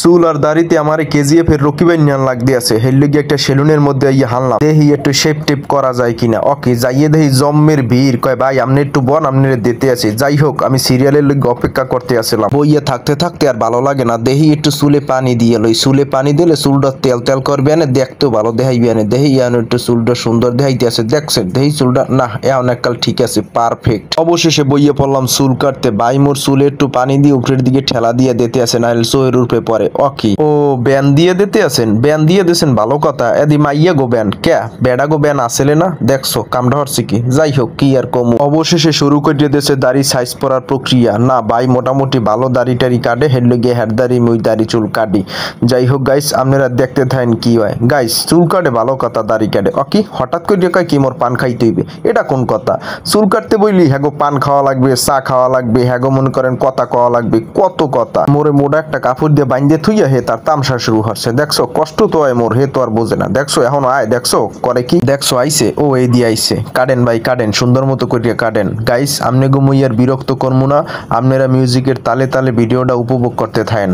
চুল আর দাড়িতে আমার কেজিএফ এর রকি ভাই নিয়ান লাগ দিয়েছে হেললে গিয়ে একটা সেলুনের মধ্যে ইয়ে হানলাম দেখি একটু শেপ টেপ করা যায় কিনা। ওকে যাইয়ে দেখি জম্মের ভিড় কয় ভাই আপনি একটু বন আপনি দিতে আছে। যাই হোক আমি সিরিয়ালের লোক অপেক্ষা করতে আসলাম বইয়ে থাকতে থাকতে আর ভালো লাগে না দেখি একটু চুলে পানি দিয়ে লই। চুলে পানি দিলে চুলটা তেল তেল করবে না দেখতেও ভালো দেখাইবে না। দেখি ইয়ান একটু চুলটা সুন্দর দেখাইতে আছে দেখছেন দেখি চুলটা না এখন এককাল ঠিক আছে পারফেক্ট। অবশেষে বইয়ে পড়লাম চুল কাটতে ভাই মোর চুলে একটু পানি দিয়ে উপরের দিকে ঠেলা দিয়ে দিতে আছে নাহলে চোয়ের উপরে পরে। ওকে ও ব্যান দিয়ে দিতে আছেন ব্যান দিয়ে দিয়েছেন ভালো কথা এদি মাইয়া গো ব্যান কে বেড়া গো ব্যান আসলে না দেখছো কামড়া হচ্ছে কি। যাই হোক কি আর কম অবশেষে শুরু করে দিয়েছে দাড়ি সাইজ পরার প্রক্রিয়া। না ভাই মোটামুটি ভালো দাড়ি টাড়ি কাটে হেডলে গিয়ে হেড দাড়ি মুই দাড়ি চুল কাটি। যাই হোক গাইস আপনারা দেখতে থাকেন কি হয়। গাইস চুল কাটে ভালো কথা দাড়ি কাটে ওকে হঠাৎ করে কয় কি মোর পান খাইতে হইবে এটা কোন কথা। চুল কাটতে বইলি হ্যাগো পান খাওয়া লাগবে চা খাওয়া লাগবে হ্যাগো মনে করেন কথা কওয়া লাগবে কত কথা। মোরে মোটা একটা কাপড় দিয়ে বাইন্দে থুইয়া হে তার তামসা শুরু হচ্ছে দেখছো কষ্ট তো হয় মোর হে তো আর বোঝে না। দেখছো এখন আয় দেখছো করে কি দেখছো আইছে ও এই দিয়ে আইছে কাটেন ভাই কাটেন সুন্দর মতো করিয়া কাটেন। গাইস আমনে গো মুই আর বিরক্ত করমু না আপনারা মিউজিকের তালে তালে ভিডিওটা উপভোগ করতে থাকেন।